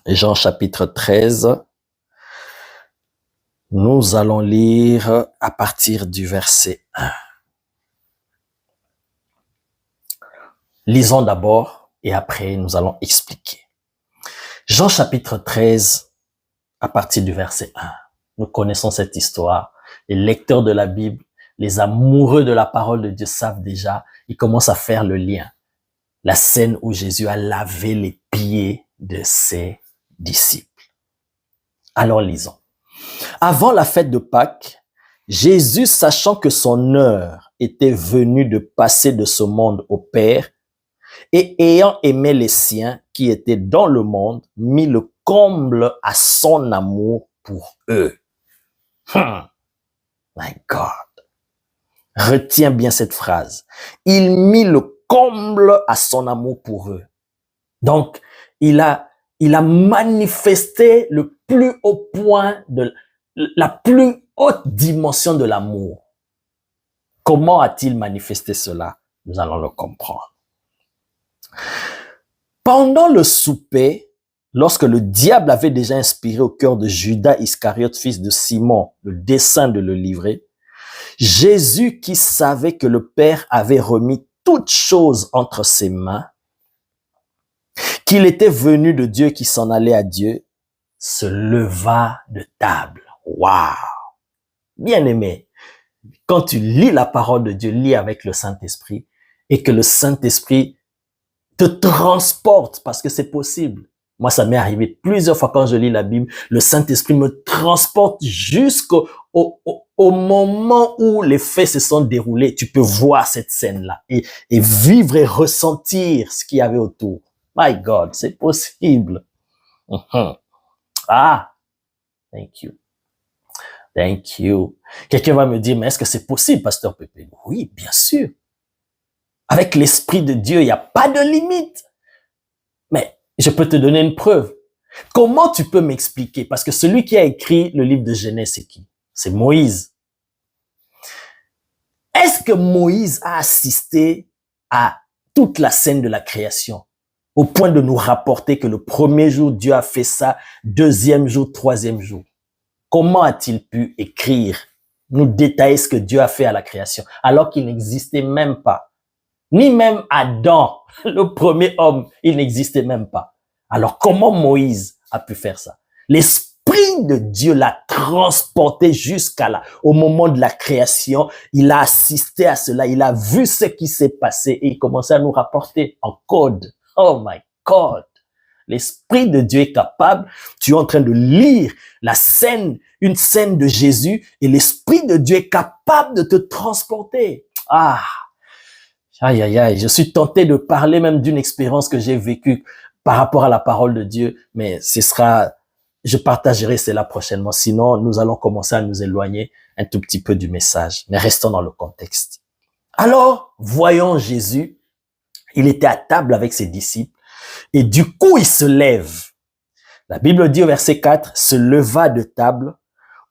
Jean chapitre 13, nous allons lire à partir du verset 1. Lisons d'abord et après nous allons expliquer. Jean chapitre 13, à partir du verset 1. Nous connaissons cette histoire. Les lecteurs de la Bible, les amoureux de la parole de Dieu savent déjà, ils commencent à faire le lien. La scène où Jésus a lavé les pieds de ses disciples. Alors lisons. Avant la fête de Pâques, Jésus, sachant que son heure était venue de passer de ce monde au Père, et ayant aimé les siens qui étaient dans le monde, mit le comble à son amour pour eux. My God. Retiens bien cette phrase. Il mit le comble à son amour pour eux. Donc, il a manifesté le plus haut point de la plus haute dimension de l'amour. Comment a-t-il manifesté cela? Nous allons le comprendre. Pendant le souper, lorsque le diable avait déjà inspiré au cœur de Judas Iscariote, fils de Simon, le dessein de le livrer, Jésus, qui savait que le Père avait remis toutes choses entre ses mains, qu'il était venu de Dieu, qui s'en allait à Dieu, se leva de table. Waouh! Bien-aimé, quand tu lis la parole de Dieu, lis avec le Saint-Esprit, et que le Saint-Esprit te transporte, parce que c'est possible. Moi, ça m'est arrivé plusieurs fois quand je lis la Bible, le Saint-Esprit me transporte jusqu'au moment où les faits se sont déroulés. Tu peux voir cette scène-là et vivre et ressentir ce qu'il y avait autour. My God, c'est possible. Ah, thank you. Thank you. Quelqu'un va me dire, mais est-ce que c'est possible, pasteur Pépé? Oui, bien sûr. Avec l'Esprit de Dieu, il n'y a pas de limite. Mais je peux te donner une preuve. Comment tu peux m'expliquer? Parce que celui qui a écrit le livre de Genèse, c'est qui? C'est Moïse. Est-ce que Moïse a assisté à toute la scène de la création, au point de nous rapporter que le premier jour, Dieu a fait ça, deuxième jour, troisième jour? Comment a-t-il pu écrire, nous détailler ce que Dieu a fait à la création, alors qu'il n'existait même pas? Ni même Adam, le premier homme, il n'existait même pas. Alors comment Moïse a pu faire ça? L'Esprit de Dieu l'a transporté jusqu'à là. Au moment de la création, il a assisté à cela, il a vu ce qui s'est passé et il commençait à nous rapporter en code. Oh my God! L'Esprit de Dieu est capable. Tu es en train de lire la scène, une scène de Jésus, et l'Esprit de Dieu est capable de te transporter. Ah! Aïe, aïe, aïe, je suis tenté de parler même d'une expérience que j'ai vécue par rapport à la parole de Dieu, mais je partagerai cela prochainement. Sinon, nous allons commencer à nous éloigner un tout petit peu du message, mais restons dans le contexte. Alors, voyons Jésus, il était à table avec ses disciples, et du coup, il se lève. La Bible dit au verset 4, se leva de table,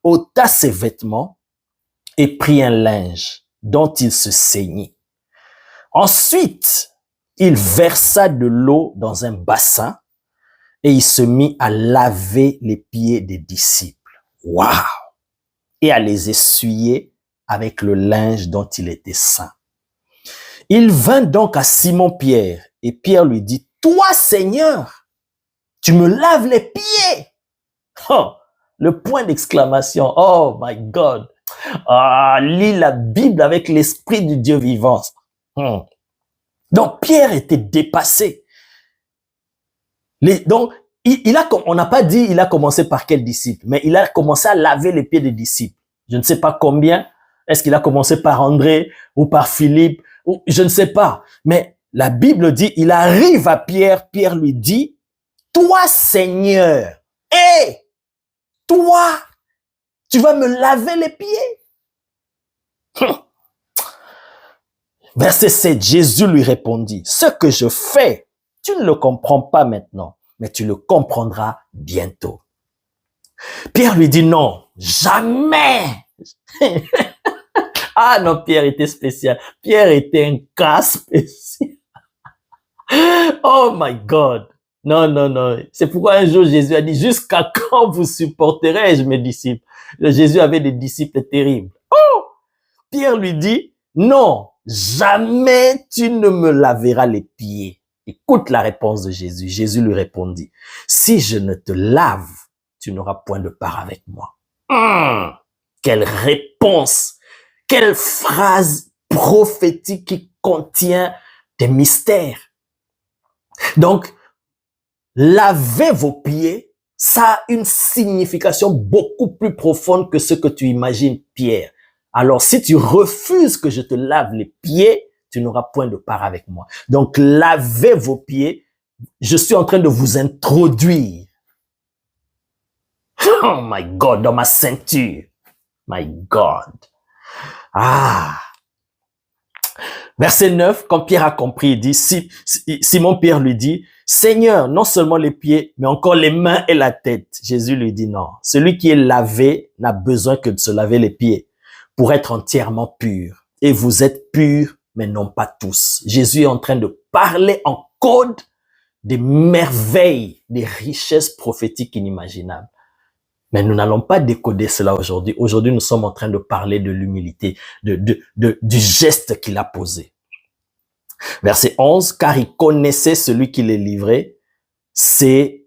ôta ses vêtements, et prit un linge dont il se ceignit. Ensuite, il versa de l'eau dans un bassin et il se mit à laver les pieds des disciples. Waouh! Et à les essuyer avec le linge dont il était ceint. Il vint donc à Simon-Pierre et Pierre lui dit, « Toi, Seigneur, tu me laves les pieds! » Oh, le point d'exclamation. Oh my God! Ah, lis la Bible avec l'Esprit du Dieu vivant. Donc, Pierre était dépassé. Donc, on n'a pas dit il a commencé par quel disciple, mais il a commencé à laver les pieds des disciples. Je ne sais pas combien. Est-ce qu'il a commencé par André ou par Philippe? Ou, je ne sais pas. Mais la Bible dit, il arrive à Pierre. Pierre lui dit, « Toi, Seigneur, toi, tu vas me laver les pieds? » Verset 7, Jésus lui répondit, « Ce que je fais, tu ne le comprends pas maintenant, mais tu le comprendras bientôt. » Pierre lui dit, « Non, jamais. » Ah non, Pierre était spécial. Pierre était un cas spécial. Oh my God. Non, non, non. C'est pourquoi un jour Jésus a dit, jusqu'à quand vous supporterai-je mes disciples? Jésus avait des disciples terribles. Pierre lui dit, non, jamais tu ne me laveras les pieds. Écoute la réponse de Jésus. Jésus lui répondit, si je ne te lave, tu n'auras point de part avec moi. Quelle réponse! Quelle phrase prophétique qui contient des mystères. Donc, laver vos pieds, ça a une signification beaucoup plus profonde que ce que tu imagines, Pierre. Alors, si tu refuses que je te lave les pieds, tu n'auras point de part avec moi. Donc, lavez vos pieds. Je suis en train de vous introduire. Oh my God, dans ma ceinture. My God. Verset 9, quand Pierre a compris, il dit, Simon Pierre lui dit, Seigneur, non seulement les pieds, mais encore les mains et la tête. Jésus lui dit non. Celui qui est lavé n'a besoin que de se laver les pieds pour être entièrement pur. Et vous êtes purs, mais non pas tous. Jésus est en train de parler en code des merveilles, des richesses prophétiques inimaginables. Mais nous n'allons pas décoder cela aujourd'hui. Aujourd'hui, nous sommes en train de parler de l'humilité, du geste qu'il a posé. Verset 11, car il connaissait celui qui l'est livré. Je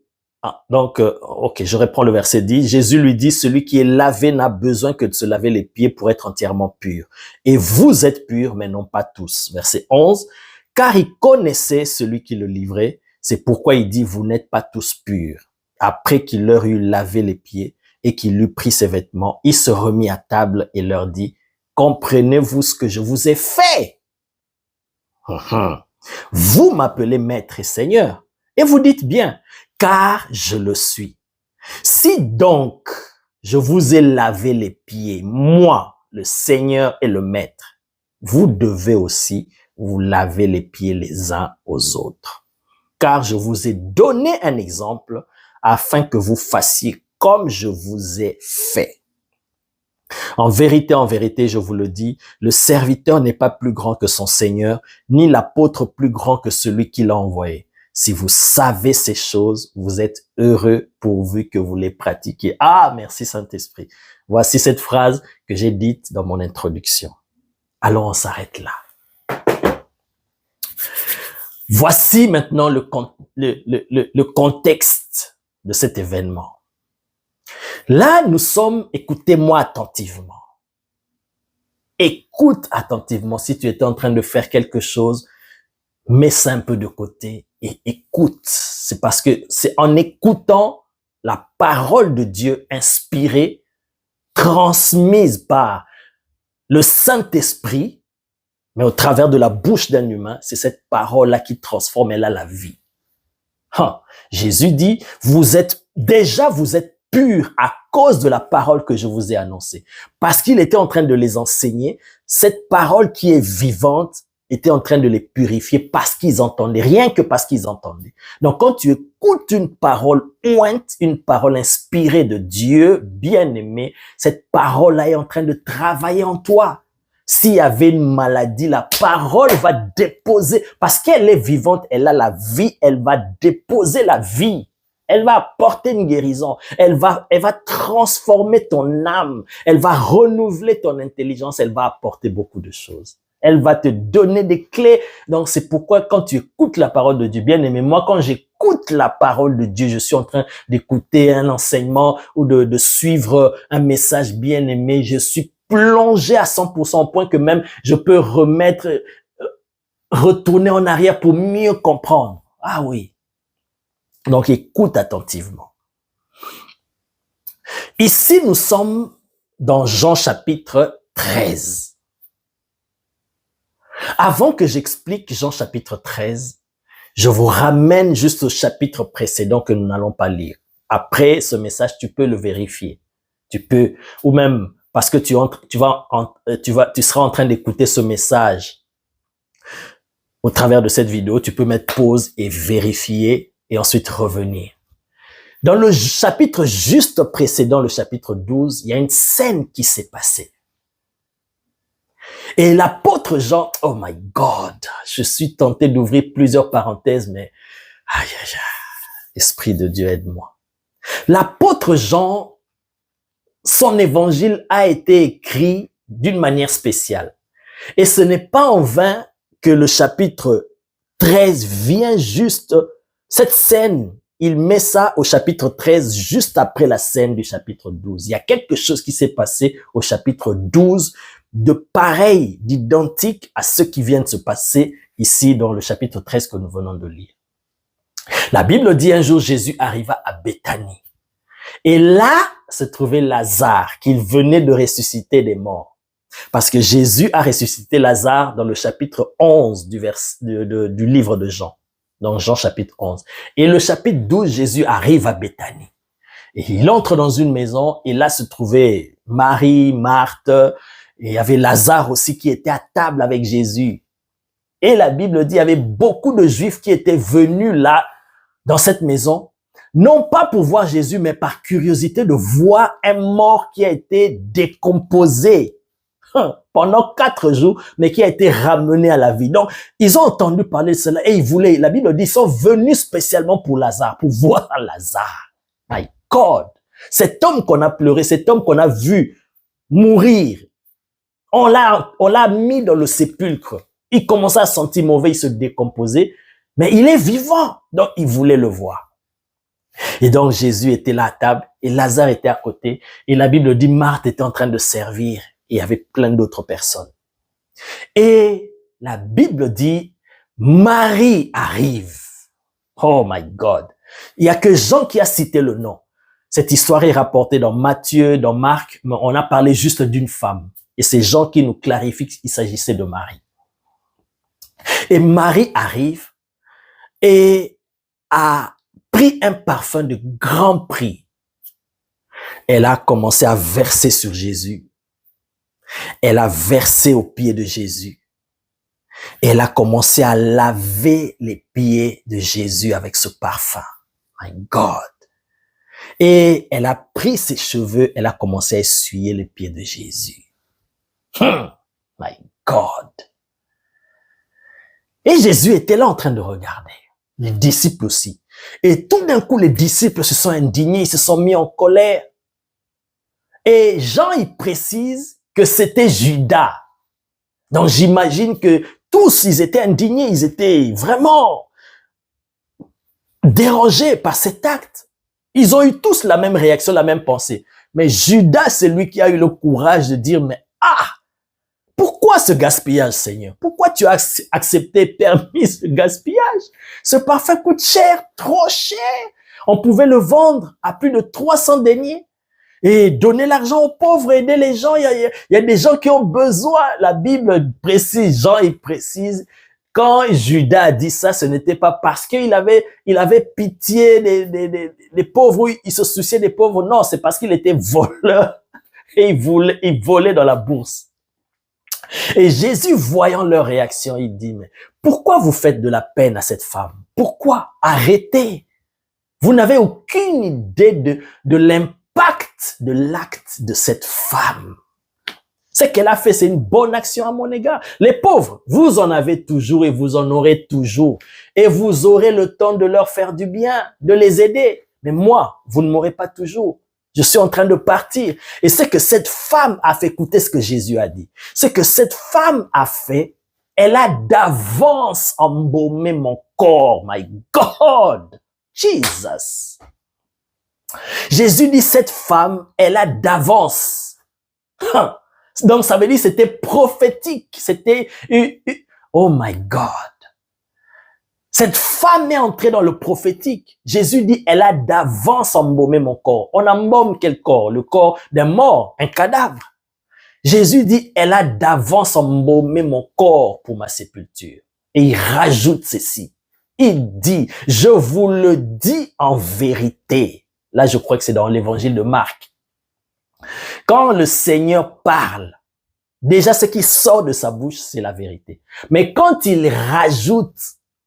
reprends le verset 10. Jésus lui dit, celui qui est lavé n'a besoin que de se laver les pieds pour être entièrement pur. Et vous êtes purs, mais non pas tous. Verset 11, car il connaissait celui qui le livrait. C'est pourquoi il dit, vous n'êtes pas tous purs. Après qu'il leur eut lavé les pieds et qu'il eut pris ses vêtements, il se remit à table et leur dit, comprenez-vous ce que je vous ai fait? Vous m'appelez maître et seigneur, et vous dites bien, car je le suis. Si donc je vous ai lavé les pieds, moi, le Seigneur et le maître, vous devez aussi vous laver les pieds les uns aux autres. Car je vous ai donné un exemple afin que vous fassiez comme je vous ai fait. En vérité, je vous le dis, le serviteur n'est pas plus grand que son Seigneur, ni l'apôtre plus grand que celui qui l'a envoyé. Si vous savez ces choses, vous êtes heureux pourvu que vous les pratiquiez. Ah, merci Saint-Esprit. Voici cette phrase que j'ai dite dans mon introduction. Alors on s'arrête là. Voici maintenant le contexte de cet événement. Là, nous sommes, écoutez-moi attentivement. Écoute attentivement. Si tu étais en train de faire quelque chose, mets ça un peu de côté et écoute. C'est parce que c'est en écoutant la parole de Dieu inspirée, transmise par le Saint-Esprit, mais au travers de la bouche d'un humain, c'est cette parole-là qui transforme, elle a la vie. Jésus dit, vous êtes purs à cause de la parole que je vous ai annoncée. Parce qu'il était en train de les enseigner, cette parole qui est vivante était en train de les purifier parce qu'ils entendaient, rien que parce qu'ils entendaient. Donc quand tu écoutes une parole ointe, une parole inspirée de Dieu, bien-aimé, cette parole-là est en train de travailler en toi. S'il y avait une maladie, la parole va déposer, parce qu'elle est vivante, elle a la vie, elle va déposer la vie. Elle va apporter une guérison. Elle va transformer ton âme. Elle va renouveler ton intelligence. Elle va apporter beaucoup de choses. Elle va te donner des clés. Donc, c'est pourquoi quand tu écoutes la parole de Dieu, bien aimé, moi, quand j'écoute la parole de Dieu, je suis en train d'écouter un enseignement ou de suivre un message bien aimé. Je suis plongé à 100% au point que même je peux retourner en arrière pour mieux comprendre. Ah oui. Donc, écoute attentivement. Ici, nous sommes dans Jean chapitre 13. Avant que j'explique Jean chapitre 13, je vous ramène juste au chapitre précédent que nous n'allons pas lire. Après ce message, tu peux le vérifier. Tu peux, ou même parce que tu seras en train d'écouter ce message au travers de cette vidéo, tu peux mettre pause et vérifier et ensuite revenir. Dans le chapitre juste précédent, le chapitre 12, il y a une scène qui s'est passée. Et l'apôtre Jean, oh my God, je suis tenté d'ouvrir plusieurs parenthèses, mais aïe, aïe, aïe. Esprit de Dieu, aide-moi. L'apôtre Jean, son évangile a été écrit d'une manière spéciale. Et ce n'est pas en vain que le chapitre 13 vient juste, cette scène, il met ça au chapitre 13, juste après la scène du chapitre 12. Il y a quelque chose qui s'est passé au chapitre 12 de pareil, d'identique à ce qui vient de se passer ici dans le chapitre 13 que nous venons de lire. La Bible dit un jour, Jésus arriva à Béthanie. Et là se trouvait Lazare, qu'il venait de ressusciter des morts. Parce que Jésus a ressuscité Lazare dans le chapitre 11 du livre de Jean. Dans Jean chapitre 11. Et le chapitre 12, Jésus arrive à Béthanie. Et il entre dans une maison et là se trouvait Marie, Marthe, et il y avait Lazare aussi qui était à table avec Jésus. Et la Bible dit, il y avait beaucoup de Juifs qui étaient venus là, dans cette maison, non pas pour voir Jésus, mais par curiosité de voir un mort qui a été décomposé pendant 4 jours, mais qui a été ramené à la vie. Donc, ils ont entendu parler de cela et ils voulaient, la Bible dit, ils sont venus spécialement pour Lazare, pour voir Lazare. My God! Cet homme qu'on a pleuré, cet homme qu'on a vu mourir, on l'a mis dans le sépulcre. Il commençait à sentir mauvais, il se décomposait, mais il est vivant. Donc, il voulait le voir. Et donc, Jésus était là à table et Lazare était à côté. Et la Bible dit, Marthe était en train de servir. Et il y avait plein d'autres personnes. Et la Bible dit, Marie arrive. Oh my God. Il y a que Jean qui a cité le nom. Cette histoire est rapportée dans Matthieu, dans Marc, mais on a parlé juste d'une femme. Et c'est Jean qui nous clarifie qu'il s'agissait de Marie. Et Marie arrive et a pris un parfum de grand prix. Elle a commencé à verser sur Jésus. Elle a versé aux pieds de Jésus. Elle a commencé à laver les pieds de Jésus avec ce parfum. My God. Et elle a pris ses cheveux, elle a commencé à essuyer les pieds de Jésus. My God. Et Jésus était là en train de regarder. Les disciples aussi. Et tout d'un coup, les disciples se sont indignés, ils se sont mis en colère. Et Jean, il précise que c'était Judas. Donc j'imagine que tous, ils étaient indignés, ils étaient vraiment dérangés par cet acte. Ils ont eu tous la même réaction, la même pensée. Mais Judas, c'est lui qui a eu le courage de dire, mais pourquoi ce gaspillage, Seigneur? Pourquoi tu as accepté, permis ce gaspillage? Ce parfum coûte cher, trop cher. On pouvait le vendre à plus de 300 deniers et donner l'argent aux pauvres, aider les gens. Il y a des gens qui ont besoin. La Bible précise, Jean, il précise, quand Judas a dit ça, ce n'était pas parce qu'il avait pitié des pauvres, il se souciait des pauvres. Non, c'est parce qu'il était voleur et il volait dans la bourse. Et Jésus, voyant leur réaction, il dit, mais pourquoi vous faites de la peine à cette femme? Pourquoi? Arrêtez. Vous n'avez aucune idée de l'impact de l'acte de cette femme. Ce qu'elle a fait, c'est une bonne action à mon égard. Les pauvres, vous en avez toujours et vous en aurez toujours. Et vous aurez le temps de leur faire du bien, de les aider. Mais moi, vous ne m'aurez pas toujours. Je suis en train de partir. Et c'est que cette femme a fait, écouter ce que Jésus a dit. C'est que cette femme a fait, elle a d'avance embaumé mon corps. My God! Jesus! Jésus dit, cette femme, elle a d'avance. Donc ça veut dire, c'était prophétique. C'était, oh my God! Cette femme est entrée dans le prophétique. Jésus dit, elle a d'avance embaumé mon corps. On embaume quel corps? Le corps d'un mort, un cadavre. Jésus dit, elle a d'avance embaumé mon corps pour ma sépulture. Et il rajoute ceci. Il dit, je vous le dis en vérité. Là, je crois que c'est dans l'évangile de Marc. Quand le Seigneur parle, déjà ce qui sort de sa bouche, c'est la vérité. Mais quand il rajoute,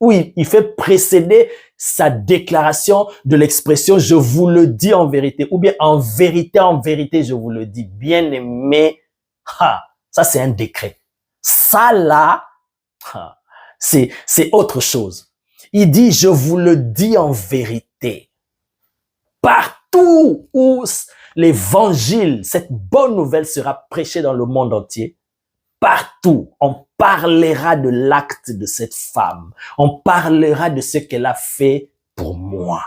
oui, il fait précéder sa déclaration de l'expression « je vous le dis en vérité » ou bien « en vérité, je vous le dis ». Bien aimé, ça c'est un décret. Ça là, c'est autre chose. Il dit « je vous le dis en vérité ». l'éternité. Partout où l'évangile, cette bonne nouvelle sera prêchée dans le monde entier, partout, on parlera de l'acte de cette femme. On parlera de ce qu'elle a fait pour moi.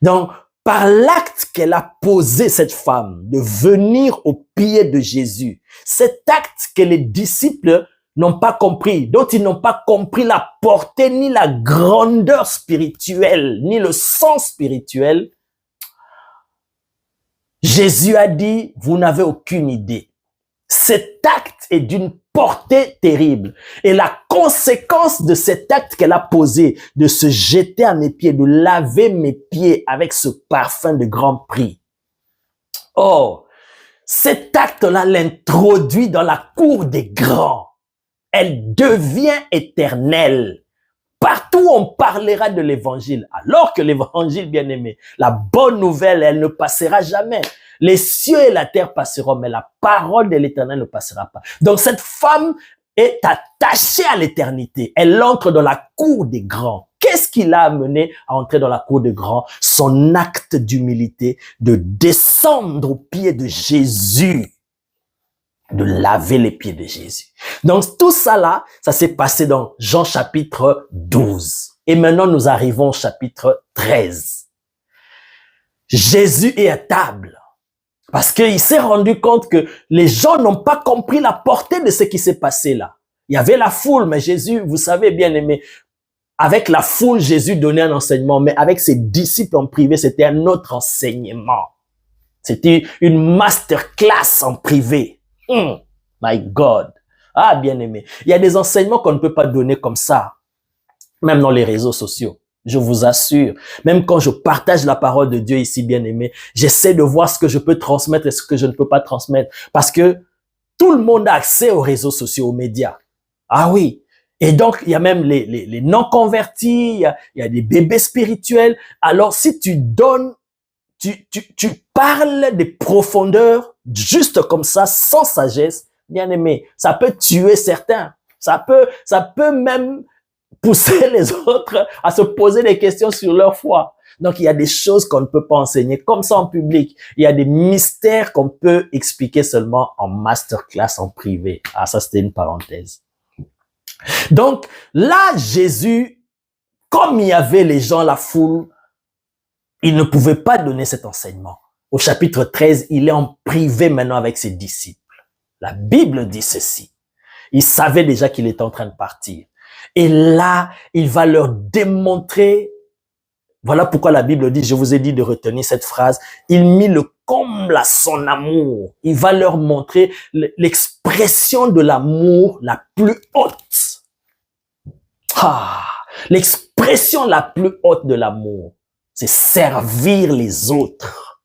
Donc, par l'acte qu'elle a posé, cette femme, de venir au pied de Jésus, cet acte que les disciples n'ont pas compris, dont ils n'ont pas compris la portée, ni la grandeur spirituelle, ni le sens spirituel, Jésus a dit, vous n'avez aucune idée. Cet acte est d'une portée terrible. Et la conséquence de cet acte qu'elle a posé, de se jeter à mes pieds, de laver mes pieds avec ce parfum de grand prix. Oh, cet acte-là l'introduit dans la cour des grands. Elle devient éternelle. Partout on parlera de l'évangile, alors que l'évangile, bien aimé, la bonne nouvelle, elle ne passera jamais. Les cieux et la terre passeront, mais la parole de l'Éternel ne passera pas. Donc cette femme est attachée à l'éternité. Elle entre dans la cour des grands. Qu'est-ce qui l'a amené à entrer dans la cour des grands? Son acte d'humilité, de descendre aux pieds de Jésus, de laver les pieds de Jésus. Donc tout ça là, ça s'est passé dans Jean chapitre 12. Et maintenant nous arrivons au chapitre 13. Jésus est à table. Parce qu'il s'est rendu compte que les gens n'ont pas compris la portée de ce qui s'est passé là. Il y avait la foule, mais Jésus, vous savez bien aimé, avec la foule, Jésus donnait un enseignement, mais avec ses disciples en privé, c'était un autre enseignement. C'était une masterclass en privé. My God. Ah, bien aimé. Il y a des enseignements qu'on ne peut pas donner comme ça, même dans les réseaux sociaux. Je vous assure, même quand je partage la parole de Dieu ici, bien aimé, j'essaie de voir ce que je peux transmettre et ce que je ne peux pas transmettre. Parce que tout le monde a accès aux réseaux sociaux, aux médias. Ah oui. Et donc, il y a même les non-convertis, il y a des bébés spirituels. Alors, si tu donnes, tu parles des profondeurs juste comme ça, sans sagesse, bien aimé, ça peut tuer certains. Ça peut même pousser les autres à se poser des questions sur leur foi. Donc, il y a des choses qu'on ne peut pas enseigner comme ça en public. Il y a des mystères qu'on peut expliquer seulement en masterclass en privé. Ah, ça, c'était une parenthèse. Donc, là, Jésus, comme il y avait les gens, la foule, il ne pouvait pas donner cet enseignement. Au chapitre 13, il est en privé maintenant avec ses disciples. La Bible dit ceci. Il savait déjà qu'il était en train de partir. Et là, il va leur démontrer, voilà pourquoi la Bible dit, je vous ai dit de retenir cette phrase, il mit le comble à son amour. Il va leur montrer l'expression de l'amour la plus haute. Ah, l'expression la plus haute de l'amour, c'est servir les autres.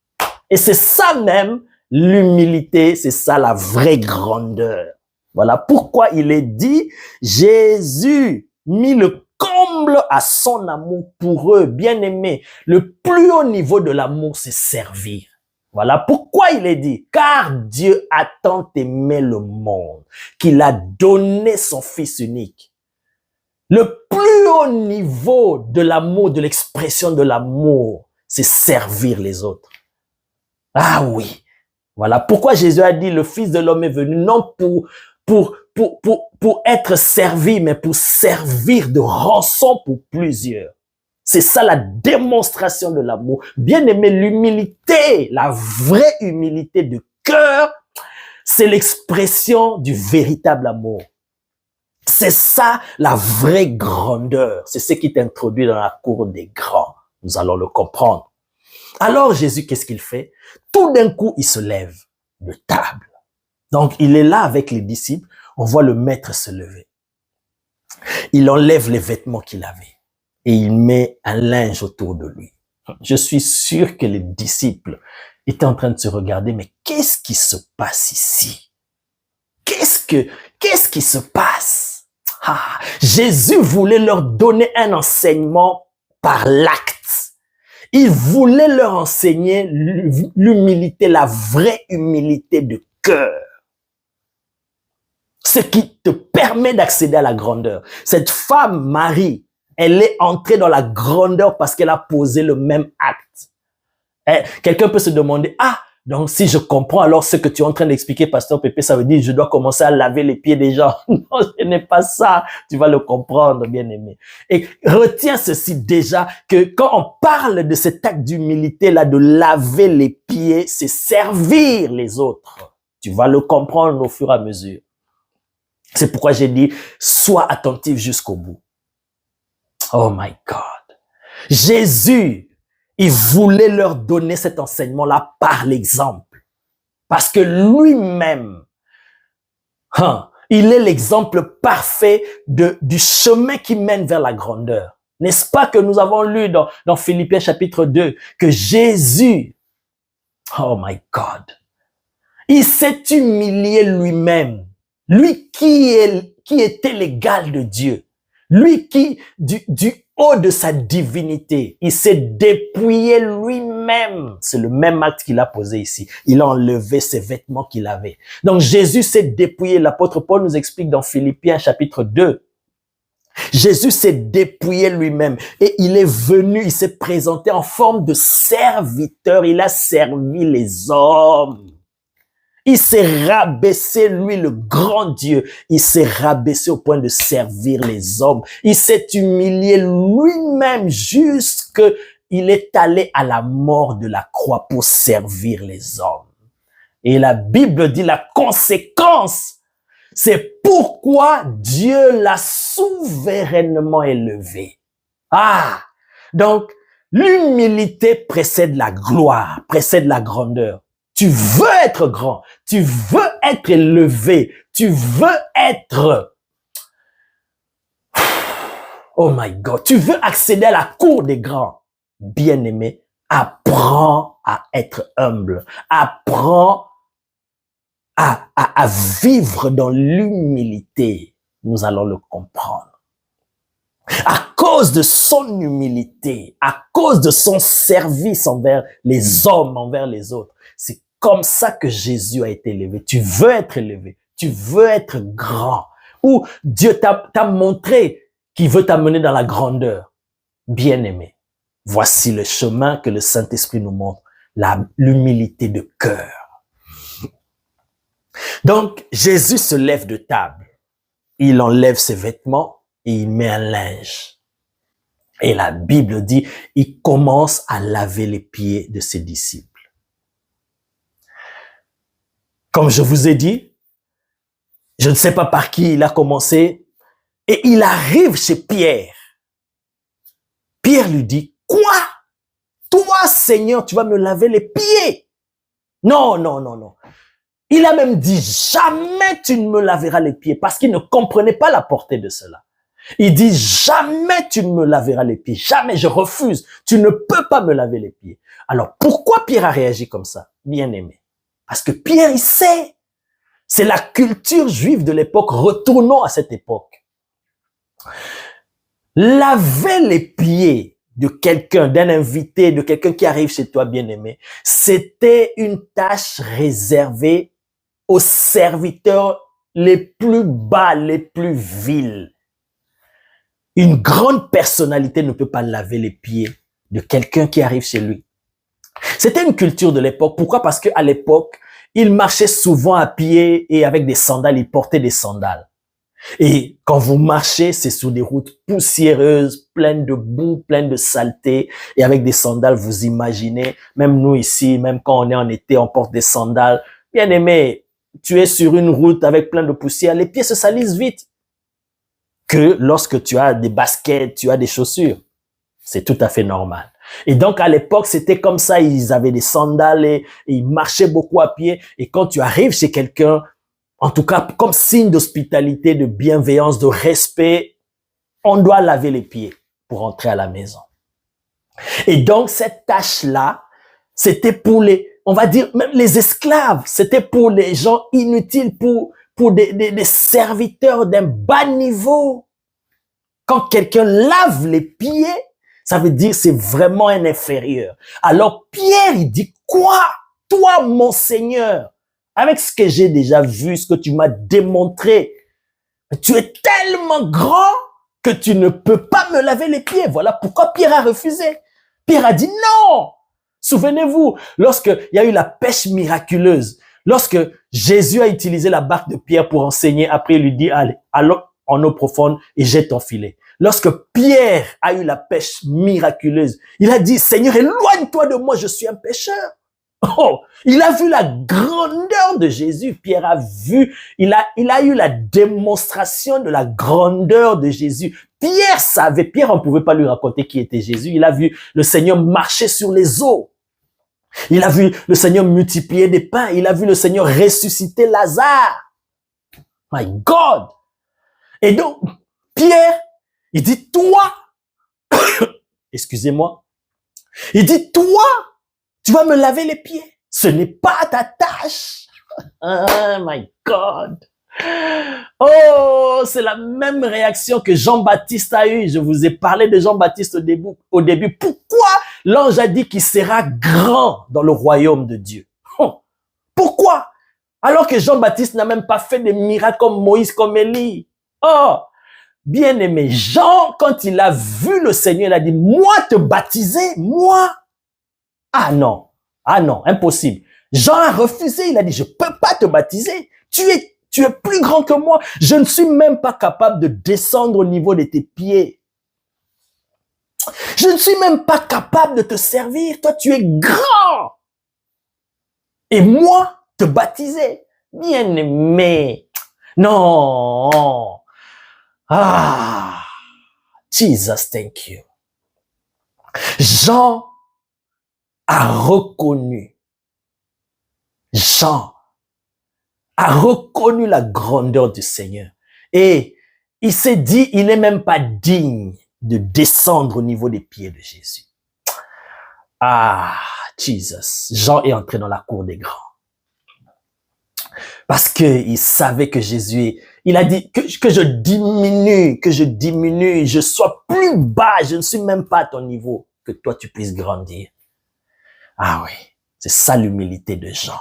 Et c'est ça même, l'humilité, c'est ça la vraie grandeur. Voilà pourquoi il est dit, Jésus mit le comble à son amour pour eux, bien-aimés. Le plus haut niveau de l'amour, c'est servir. Voilà pourquoi il est dit, car Dieu a tant aimé le monde qu'il a donné son Fils unique. Le plus haut niveau de l'amour, de l'expression de l'amour, c'est servir les autres. Ah oui. Voilà pourquoi Jésus a dit, le Fils de l'homme est venu non pour être servi, mais pour servir de rançon pour plusieurs. C'est ça la démonstration de l'amour. Bien aimé, l'humilité, la vraie humilité de cœur, c'est l'expression du véritable amour. C'est ça la vraie grandeur. C'est ce qui t'introduit dans la cour des grands. Nous allons le comprendre. Alors Jésus, qu'est-ce qu'il fait? Tout d'un coup, il se lève de table. Donc, il est là avec les disciples. On voit le maître se lever. Il enlève les vêtements qu'il avait et il met un linge autour de lui. Je suis sûr que les disciples étaient en train de se regarder, mais qu'est-ce qui se passe ici? Qu'est-ce qui se passe? Ah, Jésus voulait leur donner un enseignement par l'acte. Il voulait leur enseigner l'humilité, la vraie humilité de cœur. Ce qui te permet d'accéder à la grandeur. Cette femme, Marie, Elle est entrée dans la grandeur parce qu'elle a posé le même acte. Quelqu'un peut se demander, donc si je comprends alors ce que tu es en train d'expliquer, Pasteur Pépé, ça veut dire je dois commencer à laver les pieds des gens. Non, ce n'est pas ça. Tu vas le comprendre, bien-aimé. Et retiens ceci déjà, que quand on parle de cet acte d'humilité là, de laver les pieds, c'est servir les autres. Tu vas le comprendre au fur et à mesure. C'est pourquoi j'ai dit, sois attentif jusqu'au bout. Oh my God. Jésus, il voulait leur donner cet enseignement-là par l'exemple. Parce que lui-même, il est l'exemple parfait du chemin qui mène vers la grandeur. N'est-ce pas que nous avons lu dans Philippiens chapitre 2 que Jésus, oh my God, il s'est humilié lui-même. Lui qui était l'égal de Dieu. Lui qui, du haut de sa divinité, il s'est dépouillé lui-même. C'est le même acte qu'il a posé ici. Il a enlevé ses vêtements qu'il avait. Donc Jésus s'est dépouillé. L'apôtre Paul nous explique dans Philippiens chapitre 2. Jésus s'est dépouillé lui-même et il est venu, il s'est présenté en forme de serviteur. Il a servi les hommes. Il s'est rabaissé, lui, le grand Dieu. Il s'est rabaissé au point de servir les hommes. Il s'est humilié lui-même jusqu'il est allé à la mort de la croix pour servir les hommes. Et la Bible dit la conséquence, c'est pourquoi Dieu l'a souverainement élevé. Donc, l'humilité précède la gloire, précède la grandeur. Tu veux être grand, tu veux être élevé, tu veux être, oh my God, tu veux accéder à la cour des grands. Bien-aimé, apprends à être humble, apprends à vivre dans l'humilité. Nous allons le comprendre. À cause de son humilité, à cause de son service envers les hommes, envers les autres, c'est comme ça que Jésus a été élevé. Tu veux être élevé, tu veux être grand. Ou Dieu t'a montré qu'il veut t'amener dans la grandeur. Bien-aimé, voici le chemin que le Saint-Esprit nous montre, l'humilité de cœur. Donc, Jésus se lève de table. Il enlève ses vêtements et il met un linge. Et la Bible dit, il commence à laver les pieds de ses disciples. Comme je vous ai dit, je ne sais pas par qui il a commencé, et il arrive chez Pierre. Pierre lui dit, quoi? Toi, Seigneur, tu vas me laver les pieds? Non, non, non, non. Il a même dit, jamais tu ne me laveras les pieds, parce qu'il ne comprenait pas la portée de cela. Il dit, jamais tu ne me laveras les pieds, jamais, je refuse, tu ne peux pas me laver les pieds. Alors, pourquoi Pierre a réagi comme ça? Bien aimé. Parce que Pierre, il sait. C'est la culture juive de l'époque. Retournons à cette époque. Laver les pieds de quelqu'un, d'un invité, de quelqu'un qui arrive chez toi, bien-aimé, c'était une tâche réservée aux serviteurs les plus bas, les plus vils. Une grande personnalité ne peut pas laver les pieds de quelqu'un qui arrive chez lui. C'était une culture de l'époque. Pourquoi? Parce qu'à l'époque, ils marchaient souvent à pied et avec des sandales, ils portaient des sandales. Et quand vous marchez, c'est sur des routes poussiéreuses, pleines de boue, pleines de saleté. Et avec des sandales, vous imaginez, même nous ici, même quand on est en été, on porte des sandales. Bien aimé, tu es sur une route avec plein de poussière, les pieds se salissent vite. Que lorsque tu as des baskets, tu as des chaussures. C'est tout à fait normal. Et donc, à l'époque, c'était comme ça. Ils avaient des sandales et ils marchaient beaucoup à pied. Et quand tu arrives chez quelqu'un, en tout cas, comme signe d'hospitalité, de bienveillance, de respect, on doit laver les pieds pour entrer à la maison. Et donc, cette tâche-là, c'était pour on va dire, même les esclaves. C'était pour les gens inutiles, pour des serviteurs d'un bas niveau. Quand quelqu'un lave les pieds, ça veut dire c'est vraiment un inférieur. Alors Pierre, il dit, quoi? Toi, mon Seigneur, avec ce que j'ai déjà vu, ce que tu m'as démontré, tu es tellement grand que tu ne peux pas me laver les pieds. Voilà pourquoi Pierre a refusé. Pierre a dit non. Souvenez-vous, lorsqu'il y a eu la pêche miraculeuse, lorsque Jésus a utilisé la barque de Pierre pour enseigner, après il lui dit, allez, allons en eau profonde et jette ton filet. Lorsque Pierre a eu la pêche miraculeuse, il a dit, Seigneur, éloigne-toi de moi, je suis un pécheur. Oh, il a vu la grandeur de Jésus. Pierre a vu, il a eu la démonstration de la grandeur de Jésus. Pierre savait, Pierre, on ne pouvait pas lui raconter qui était Jésus. Il a vu le Seigneur marcher sur les eaux. Il a vu le Seigneur multiplier des pains. Il a vu le Seigneur ressusciter Lazare. My God! Et donc, Pierre, il dit, toi, excusez-moi, il dit, toi, tu vas me laver les pieds. Ce n'est pas ta tâche. Oh my God. Oh, c'est la même réaction que Jean-Baptiste a eue. Je vous ai parlé de Jean-Baptiste au début. Pourquoi l'ange a dit qu'il sera grand dans le royaume de Dieu? Pourquoi? Alors que Jean-Baptiste n'a même pas fait des miracles comme Moïse, comme Élie. Oh, bien-aimé, Jean, quand il a vu le Seigneur, il a dit, moi te baptiser, moi? Ah non, impossible. Jean a refusé, il a dit, je peux pas te baptiser. Tu es plus grand que moi. Je ne suis même pas capable de descendre au niveau de tes pieds. Je ne suis même pas capable de te servir. Toi, tu es grand. Et moi, te baptiser. Bien-aimé. Non. Ah. Jesus, thank you. Jean a reconnu la grandeur du Seigneur. Et il s'est dit, il n'est même pas digne de descendre au niveau des pieds de Jésus. Ah, Jesus. Jean est entré dans la cour des grands. Parce qu'il savait que Jésus, il a dit que je diminue, je sois plus bas, je ne suis même pas à ton niveau, que toi tu puisses grandir. Ah oui, c'est ça l'humilité de Jean.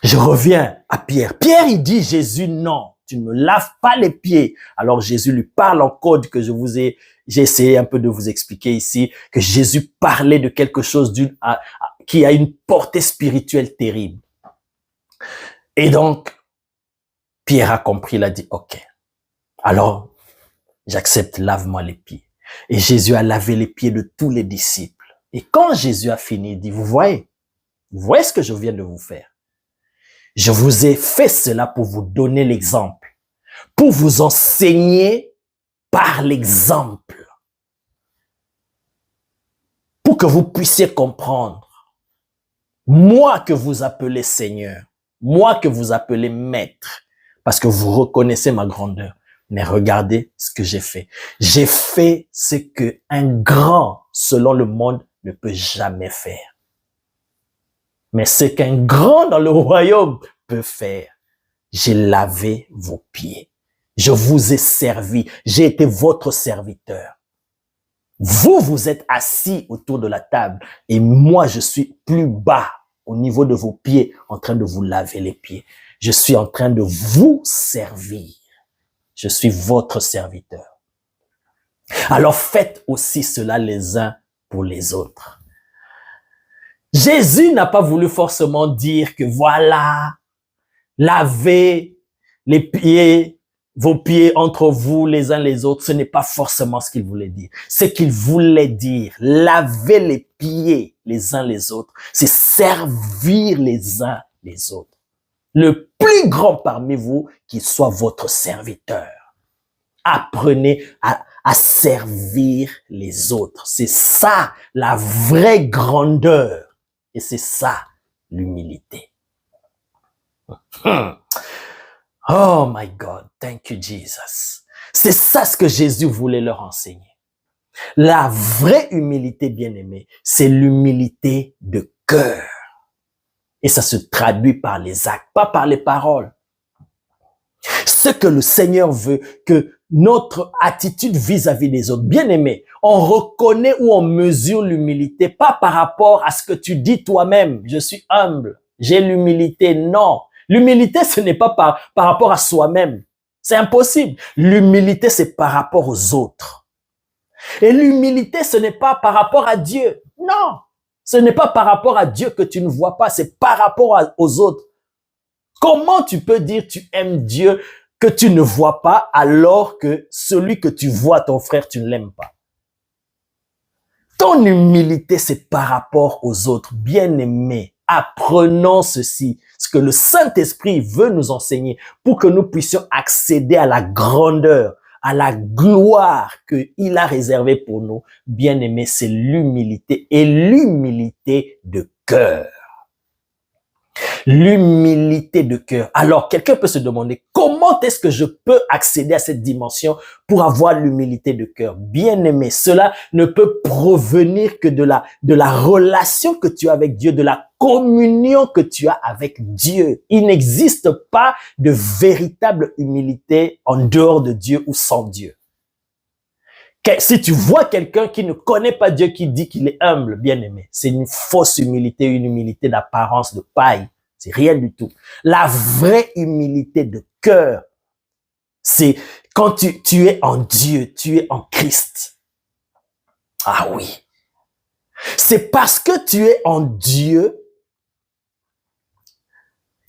Je reviens à Pierre. Pierre, il dit, Jésus, non, tu ne me laves pas les pieds. Alors Jésus lui parle en code que j'ai essayé un peu de vous expliquer ici, que Jésus parlait de quelque chose qui a une portée spirituelle terrible. Et donc, Pierre a compris, il a dit, ok, alors j'accepte, lave-moi les pieds. Et Jésus a lavé les pieds de tous les disciples. Et quand Jésus a fini, il dit, vous voyez ce que je viens de vous faire. Je vous ai fait cela pour vous donner l'exemple, pour vous enseigner par l'exemple, pour que vous puissiez comprendre. Moi que vous appelez Seigneur, moi que vous appelez Maître, parce que vous reconnaissez ma grandeur. Mais regardez ce que j'ai fait. J'ai fait ce qu'un grand, selon le monde, ne peut jamais faire. Mais ce qu'un grand dans le royaume peut faire, j'ai lavé vos pieds. Je vous ai servi. J'ai été votre serviteur. Vous êtes assis autour de la table et moi, je suis plus bas au niveau de vos pieds en train de vous laver les pieds. Je suis en train de vous servir. Je suis votre serviteur. Alors faites aussi cela les uns pour les autres. Jésus n'a pas voulu forcément dire que voilà, lavez les pieds, vos pieds entre vous les uns les autres. Ce n'est pas forcément ce qu'il voulait dire. Ce qu'il voulait dire, laver les pieds les uns les autres, c'est servir les uns les autres. Le plus grand parmi vous, qu'il soit votre serviteur. Apprenez à servir les autres. C'est ça la vraie grandeur. Et c'est ça l'humilité. Oh my God, thank you Jesus. C'est ça ce que Jésus voulait leur enseigner. La vraie humilité, bien-aimée, c'est l'humilité de cœur. Et ça se traduit par les actes, pas par les paroles. Ce que le Seigneur veut, que notre attitude vis-à-vis des autres, bien-aimés, on reconnaît ou on mesure l'humilité, pas par rapport à ce que tu dis toi-même. Je suis humble, j'ai l'humilité. Non, l'humilité, ce n'est pas par rapport à soi-même. C'est impossible. L'humilité, c'est par rapport aux autres. Et l'humilité, ce n'est pas par rapport à Dieu. Non, ce n'est pas par rapport à Dieu que tu ne vois pas, c'est par rapport aux autres. Comment tu peux dire tu aimes Dieu que tu ne vois pas alors que celui que tu vois, ton frère, tu ne l'aimes pas? Ton humilité, c'est par rapport aux autres. Bien-aimés, apprenons ceci, ce que le Saint-Esprit veut nous enseigner pour que nous puissions accéder à la grandeur, à la gloire qu'il a réservée pour nous. Bien-aimés, c'est l'humilité et l'humilité de cœur. L'humilité de cœur. Alors, quelqu'un peut se demander, comment est-ce que je peux accéder à cette dimension pour avoir l'humilité de cœur? Bien aimé, cela ne peut provenir que de la relation que tu as avec Dieu, de la communion que tu as avec Dieu. Il n'existe pas de véritable humilité en dehors de Dieu ou sans Dieu. Si tu vois quelqu'un qui ne connaît pas Dieu, qui dit qu'il est humble, bien aimé, c'est une fausse humilité, une humilité d'apparence, de paille. C'est rien du tout. La vraie humilité de cœur, c'est quand tu es en Dieu, tu es en Christ. Ah oui. C'est parce que tu es en Dieu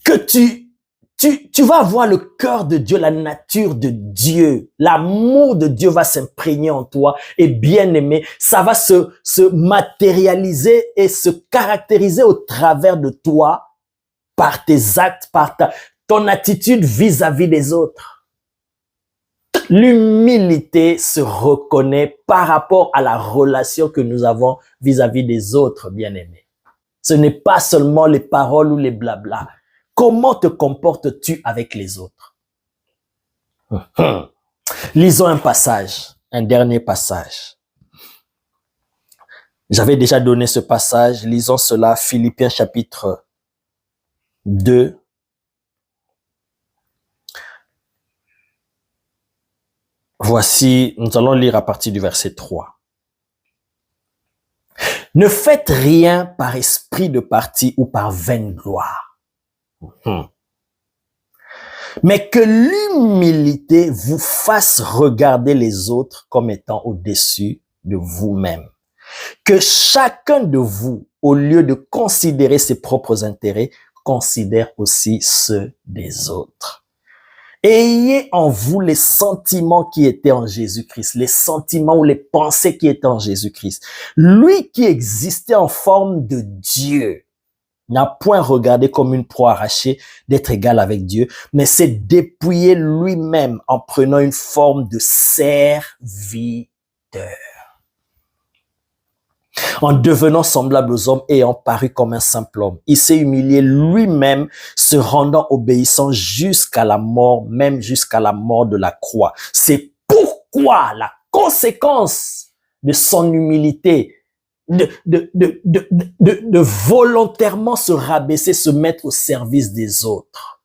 que tu vas avoir le cœur de Dieu, la nature de Dieu. L'amour de Dieu va s'imprégner en toi. Et bien aimé, ça va se matérialiser et se caractériser au travers de toi par tes actes, par ton attitude vis-à-vis des autres. L'humilité se reconnaît par rapport à la relation que nous avons vis-à-vis des autres, bien-aimés. Ce n'est pas seulement les paroles ou les blabla. Comment te comportes-tu avec les autres? Lisons un passage, un dernier passage. J'avais déjà donné ce passage. Lisons cela, Philippiens chapitre 2. Voici, nous allons lire à partir du verset 3. Ne faites rien par esprit de parti ou par vaine gloire. Mais que l'humilité vous fasse regarder les autres comme étant au-dessus de vous-même. Que chacun de vous, au lieu de considérer ses propres intérêts, considère aussi ceux des autres. Ayez en vous les sentiments qui étaient en Jésus-Christ, les sentiments ou les pensées qui étaient en Jésus-Christ. Lui qui existait en forme de Dieu n'a point regardé comme une proie arrachée d'être égal avec Dieu, mais s'est dépouillé lui-même en prenant une forme de serviteur. En devenant semblable aux hommes et ayant paru comme un simple homme, il s'est humilié lui-même, se rendant obéissant jusqu'à la mort, même jusqu'à la mort de la croix. C'est pourquoi la conséquence de son humilité, de volontairement se rabaisser, se mettre au service des autres.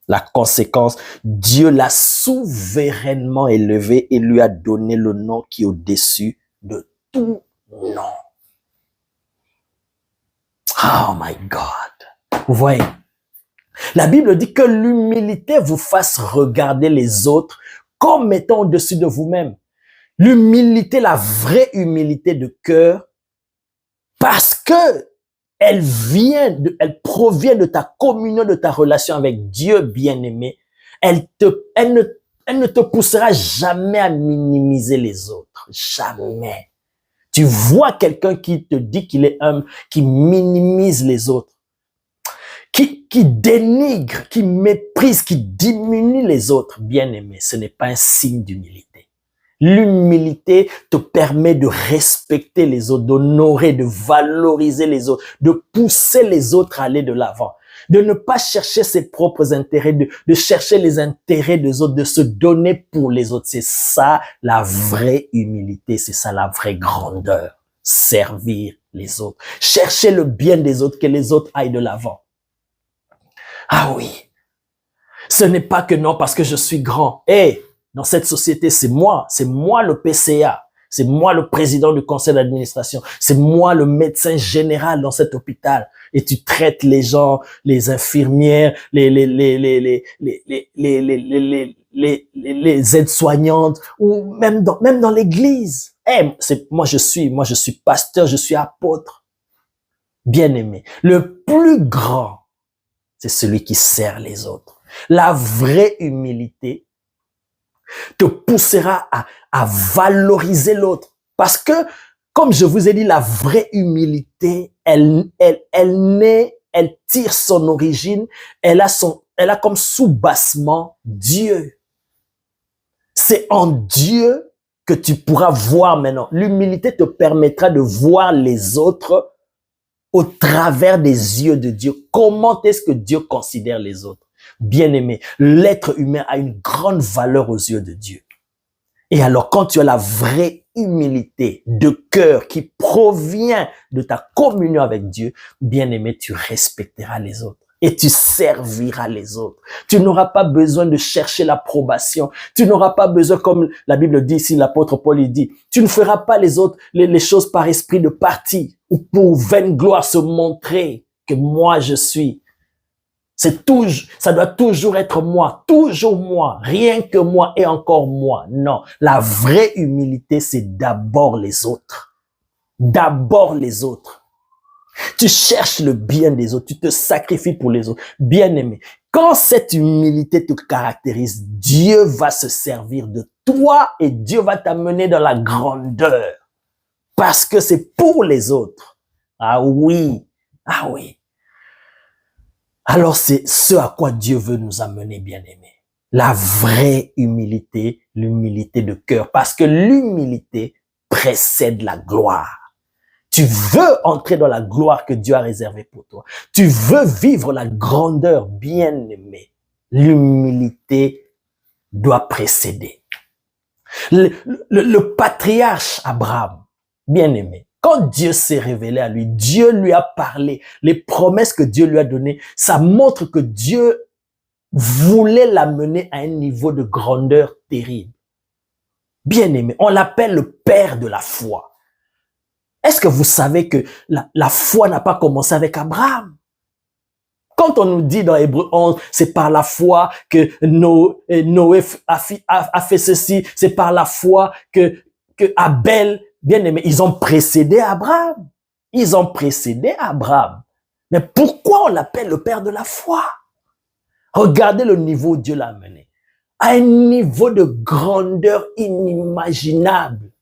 La conséquence, Dieu l'a souverainement élevé et lui a donné le nom qui est au-dessus de tout nom. Oh my God. Vous voyez, la Bible dit que l'humilité vous fasse regarder les autres comme étant au-dessus de vous-même. L'humilité, la vraie humilité de cœur, parce que elle provient de ta communion, de ta relation avec Dieu bien-aimé. Elle ne te poussera jamais à minimiser les autres. Jamais. Tu vois quelqu'un qui te dit qu'il est humble, qui minimise les autres, qui dénigre, qui méprise, qui diminue les autres, bien-aimé, ce n'est pas un signe d'humilité. L'humilité te permet de respecter les autres, d'honorer, de valoriser les autres, de pousser les autres à aller de l'avant, de ne pas chercher ses propres intérêts, de chercher les intérêts des autres, de se donner pour les autres. C'est ça la vraie humilité, c'est ça la vraie grandeur. Servir les autres, chercher le bien des autres, que les autres aillent de l'avant. Ah oui, ce n'est pas que non parce que je suis grand. Dans cette société, c'est moi le PCA. C'est moi le président du conseil d'administration. C'est moi le médecin général dans cet hôpital. Et tu traites les gens, les infirmières, les aides-soignantes, ou même dans l'église. Moi je suis pasteur, je suis apôtre. Bien-aimé. Le plus grand, c'est celui qui sert les autres. La vraie humilité te poussera à valoriser l'autre. Parce que, comme je vous ai dit, la vraie humilité, elle tire son origine, elle a comme sous-bassement Dieu. C'est en Dieu que tu pourras voir maintenant. L'humilité te permettra de voir les autres au travers des yeux de Dieu. Comment est-ce que Dieu considère les autres? Bien-aimé, l'être humain a une grande valeur aux yeux de Dieu. Et alors, quand tu as la vraie humilité de cœur qui provient de ta communion avec Dieu, bien-aimé, tu respecteras les autres et tu serviras les autres. Tu n'auras pas besoin de chercher l'approbation. Tu n'auras pas besoin, comme la Bible dit ici, l'apôtre Paul il dit, tu ne feras pas les choses par esprit de parti ou pour vaine gloire se montrer que moi je suis. Ça doit toujours être moi, rien que moi et encore moi. Non, la vraie humilité, c'est d'abord les autres. D'abord les autres. Tu cherches le bien des autres, tu te sacrifies pour les autres. Bien-aimé, quand cette humilité te caractérise, Dieu va se servir de toi et Dieu va t'amener dans la grandeur. Parce que c'est pour les autres. Ah oui, ah oui. Alors c'est ce à quoi Dieu veut nous amener, bien-aimés. La vraie humilité, l'humilité de cœur. Parce que l'humilité précède la gloire. Tu veux entrer dans la gloire que Dieu a réservée pour toi. Tu veux vivre la grandeur, bien-aimé. L'humilité doit précéder. Le patriarche Abraham, bien-aimé, quand Dieu s'est révélé à lui, Dieu lui a parlé, les promesses que Dieu lui a données, ça montre que Dieu voulait l'amener à un niveau de grandeur terrible. Bien-aimé, on l'appelle le père de la foi. Est-ce que vous savez que la foi n'a pas commencé avec Abraham? Quand on nous dit dans Hébreux 11, c'est par la foi que Noé a fait ceci, c'est par la foi que Abel, bien-aimé, ils ont précédé Abraham. Ils ont précédé Abraham. Mais pourquoi on l'appelle le père de la foi? Regardez le niveau où Dieu l'a amené. À un niveau de grandeur inimaginable.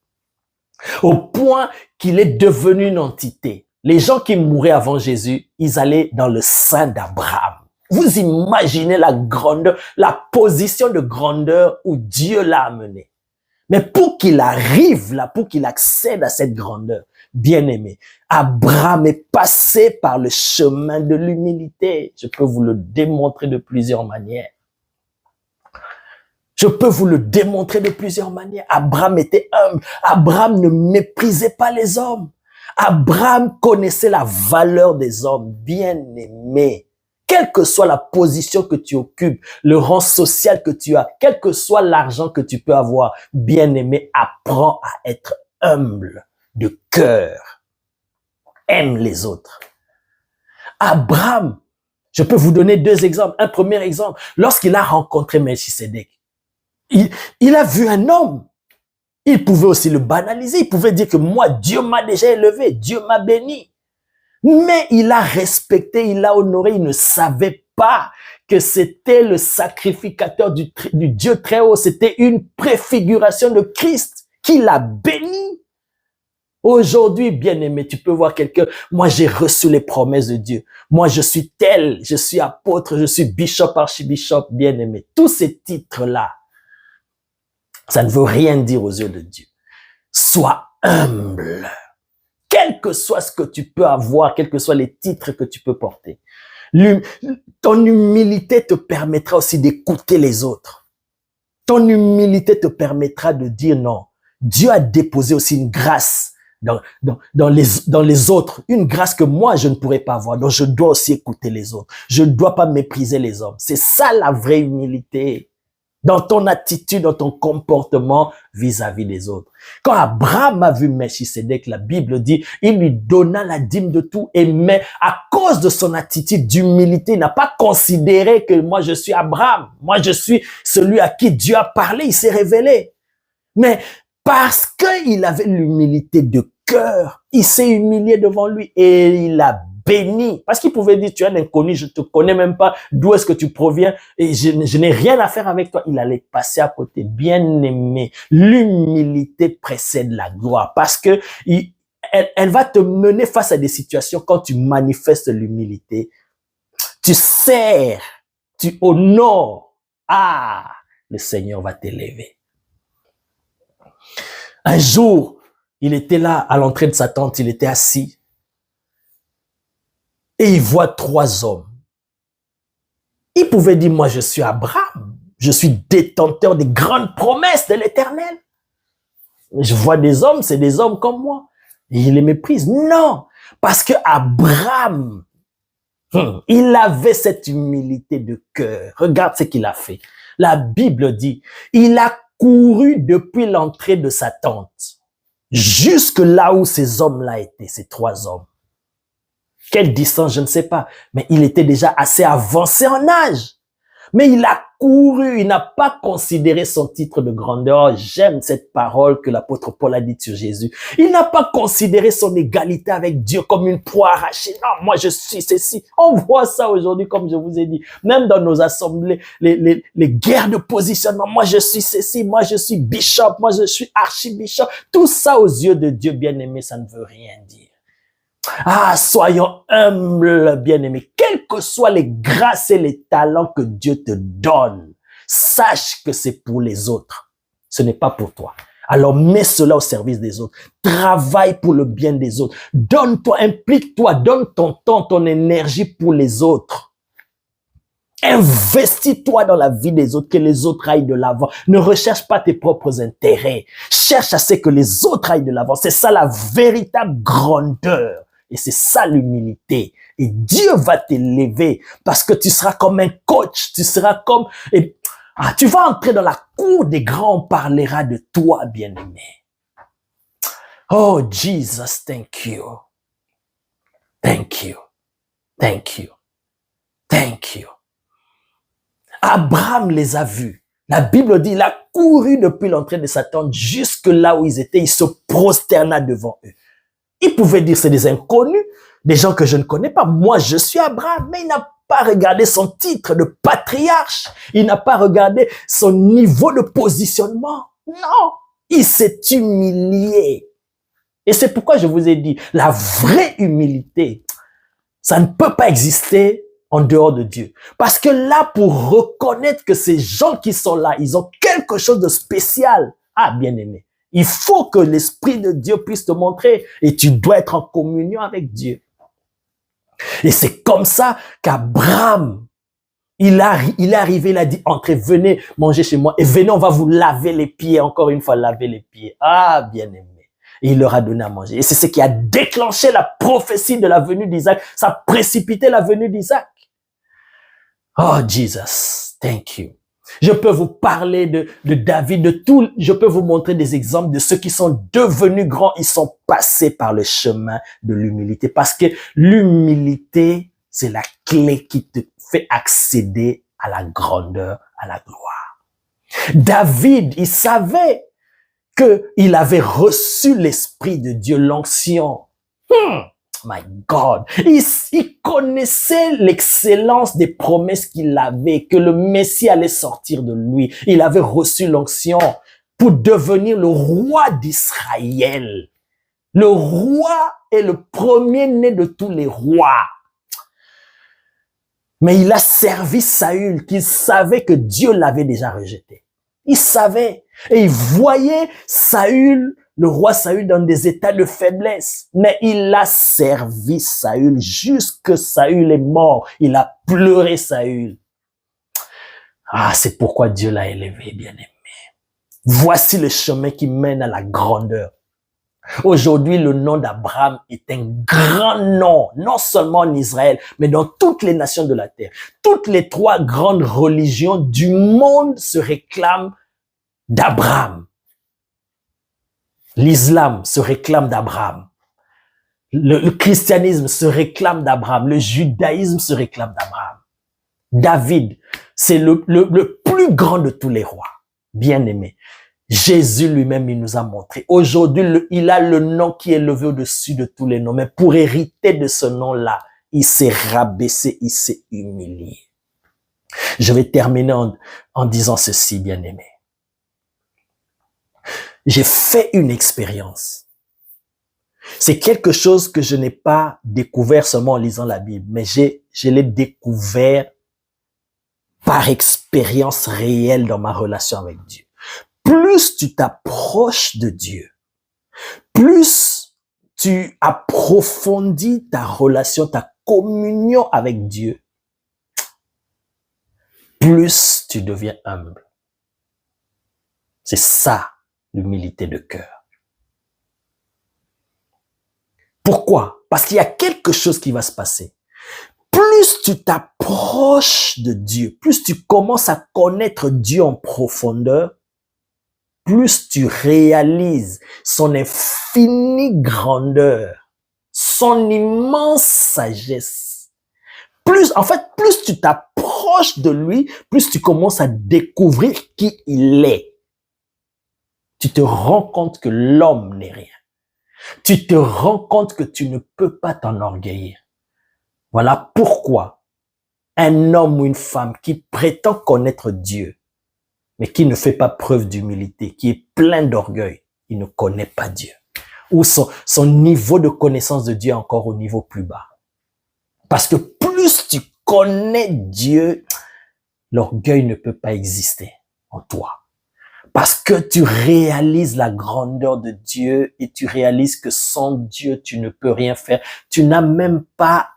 Au point qu'il est devenu une entité. Les gens qui mouraient avant Jésus, ils allaient dans le sein d'Abraham. Vous imaginez la grandeur, la position de grandeur où Dieu l'a amené. Mais pour qu'il arrive là, pour qu'il accède à cette grandeur, bien-aimé, Abraham est passé par le chemin de l'humilité. Je peux vous le démontrer de plusieurs manières. Je peux vous le démontrer de plusieurs manières. Abraham était humble. Abraham ne méprisait pas les hommes. Abraham connaissait la valeur des hommes, bien-aimés. Quelle que soit la position que tu occupes, le rang social que tu as, quel que soit l'argent que tu peux avoir, bien-aimé, apprends à être humble de cœur. Aime les autres. Abraham, je peux vous donner deux exemples. Un premier exemple, lorsqu'il a rencontré Melchisedec, il a vu un homme. Il pouvait aussi le banaliser. Il pouvait dire que moi, Dieu m'a déjà élevé. Dieu m'a béni. Mais il a respecté, il a honoré. Il ne savait pas que c'était le sacrificateur du Dieu très haut. C'était une préfiguration de Christ qui l'a béni. Aujourd'hui, bien-aimé, tu peux voir quelqu'un. Moi, j'ai reçu les promesses de Dieu. Moi, je suis tel. Je suis apôtre. Je suis bishop, archibishop, bien-aimé. Tous ces titres-là, ça ne veut rien dire aux yeux de Dieu. Sois humble. Quel que soit ce que tu peux avoir, quels que soient les titres que tu peux porter. Ton humilité te permettra aussi d'écouter les autres. Ton humilité te permettra de dire non. Dieu a déposé aussi une grâce dans les autres. Une grâce que moi, je ne pourrais pas avoir. Donc, je dois aussi écouter les autres. Je ne dois pas mépriser les hommes. C'est ça la vraie humilité. dans ton attitude, dans ton comportement vis-à-vis des autres. Quand Abraham a vu Melchisedec, la Bible dit, il lui donna la dîme de tout, et mais à cause de son attitude d'humilité, il n'a pas considéré que moi je suis Abraham, moi je suis celui à qui Dieu a parlé, il s'est révélé. Mais parce qu'il avait l'humilité de cœur, il s'est humilié devant lui et il a béni. Parce qu'il pouvait dire, tu es un inconnu, je te connais même pas, d'où est-ce que tu proviens et je n'ai rien à faire avec toi. Il allait passer à côté. Bien aimé, l'humilité précède la gloire parce que elle va te mener face à des situations quand tu manifestes l'humilité. Tu sers, tu honores. Ah, le Seigneur va t'élever. Un jour, il était là à l'entrée de sa tente, il était assis. Et il voit 3 hommes. Il pouvait dire, moi je suis Abraham, je suis détenteur des grandes promesses de l'Éternel. Je vois des hommes, c'est des hommes comme moi. Et il les méprise. Non, parce que Abraham, il avait cette humilité de cœur. Regarde ce qu'il a fait. La Bible dit, il a couru depuis l'entrée de sa tente, jusque là où ces hommes-là étaient, ces 3 hommes. Quelle distance, je ne sais pas, mais il était déjà assez avancé en âge. Mais il a couru, il n'a pas considéré son titre de grandeur. J'aime cette parole que l'apôtre Paul a dite sur Jésus. Il n'a pas considéré son égalité avec Dieu comme une proie arrachée. Non, moi je suis ceci. On voit ça aujourd'hui, comme je vous ai dit. Même dans nos assemblées, les guerres de positionnement. Moi je suis ceci, moi je suis bishop, moi je suis archibishop. Tout ça aux yeux de Dieu bien-aimé, ça ne veut rien dire. Ah, soyons humbles, bien-aimés. Quelles que soient les grâces et les talents que Dieu te donne, sache que c'est pour les autres. Ce n'est pas pour toi. Alors mets cela au service des autres. Travaille pour le bien des autres. Donne-toi, implique-toi, donne ton temps, ton énergie pour les autres. Investis-toi dans la vie des autres, que les autres aillent de l'avant. Ne recherche pas tes propres intérêts. Cherche à ce que les autres aillent de l'avant. C'est ça la véritable grandeur. Et c'est ça l'humilité. Et Dieu va t'élever parce que tu seras comme un coach. Tu seras comme... tu vas entrer dans la cour des grands. On parlera de toi, bien-aimé. Oh, Jesus, thank you. Thank you. Thank you. Thank you. Abraham les a vus. La Bible dit, il a couru depuis l'entrée de sa tente jusque là où ils étaient. Il se prosterna devant eux. Il pouvait dire, c'est des inconnus, des gens que je ne connais pas. Moi, je suis Abraham, mais il n'a pas regardé son titre de patriarche. Il n'a pas regardé son niveau de positionnement. Non, il s'est humilié. Et c'est pourquoi je vous ai dit, la vraie humilité, ça ne peut pas exister en dehors de Dieu. Parce que là, pour reconnaître que ces gens qui sont là, ils ont quelque chose de spécial. Ah, bien-aimé. Il faut que l'Esprit de Dieu puisse te montrer et tu dois être en communion avec Dieu. Et c'est comme ça qu'Abraham, il est arrivé, il a dit, entrez, venez manger chez moi et venez, on va vous laver les pieds, encore une fois, laver les pieds. Ah, bien-aimé. Et il leur a donné à manger. Et c'est ce qui a déclenché la prophétie de la venue d'Isaac. Ça a précipité la venue d'Isaac. Oh, Jesus, thank you. Je peux vous parler de David, de tout. Je peux vous montrer des exemples de ceux qui sont devenus grands. Ils sont passés par le chemin de l'humilité. Parce que l'humilité, c'est la clé qui te fait accéder à la grandeur, à la gloire. David, il savait qu'il avait reçu l'Esprit de Dieu, l'onction. My God, il connaissait l'excellence des promesses qu'il avait, que le Messie allait sortir de lui. Il avait reçu l'onction pour devenir le roi d'Israël. Le roi est le premier-né de tous les rois. Mais il a servi Saül, qu'il savait que Dieu l'avait déjà rejeté. Il savait. Et il voyait Saül, le roi Saül, dans des états de faiblesse. Mais il a servi Saül jusque Saül est mort. Il a pleuré Saül. Ah, c'est pourquoi Dieu l'a élevé, bien-aimé. Voici le chemin qui mène à la grandeur. Aujourd'hui, le nom d'Abraham est un grand nom, non seulement en Israël, mais dans toutes les nations de la terre. Toutes les 3 grandes religions du monde se réclament d'Abraham. L'islam se réclame d'Abraham. Le christianisme se réclame d'Abraham. Le judaïsme se réclame d'Abraham. David, c'est le plus grand de tous les rois. Bien aimé. Jésus lui-même, il nous a montré. Aujourd'hui, il a le nom qui est levé au-dessus de tous les noms. Mais pour hériter de ce nom-là, il s'est rabaissé, il s'est humilié. Je vais terminer en disant ceci, bien aimé. J'ai fait une expérience. C'est quelque chose que je n'ai pas découvert seulement en lisant la Bible, mais je l'ai découvert par expérience réelle dans ma relation avec Dieu. Plus tu t'approches de Dieu, plus tu approfondis ta relation, ta communion avec Dieu, plus tu deviens humble. C'est ça, l'humilité de cœur. Pourquoi? Parce qu'il y a quelque chose qui va se passer. Plus tu t'approches de Dieu, plus tu commences à connaître Dieu en profondeur, plus tu réalises son infinie grandeur, son immense sagesse. Plus tu t'approches de lui, plus tu commences à découvrir qui il est. Tu te rends compte que l'homme n'est rien. Tu te rends compte que tu ne peux pas t'enorgueillir. Voilà pourquoi un homme ou une femme qui prétend connaître Dieu, mais qui ne fait pas preuve d'humilité, qui est plein d'orgueil, il ne connaît pas Dieu. Ou son niveau de connaissance de Dieu est encore au niveau plus bas. Parce que plus tu connais Dieu, l'orgueil ne peut pas exister en toi. Parce que tu réalises la grandeur de Dieu et tu réalises que sans Dieu, tu ne peux rien faire. Tu n'as même pas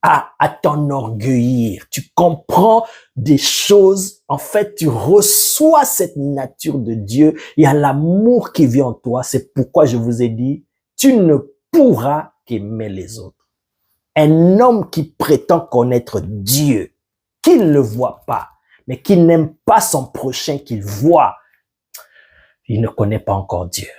à t'enorgueillir. Tu comprends des choses. En fait, tu reçois cette nature de Dieu. Il y a l'amour qui vit en toi. C'est pourquoi je vous ai dit, tu ne pourras qu'aimer les autres. Un homme qui prétend connaître Dieu, qu'il ne le voit pas, mais qui n'aime pas son prochain qu'il voit, il ne connaît pas encore Dieu.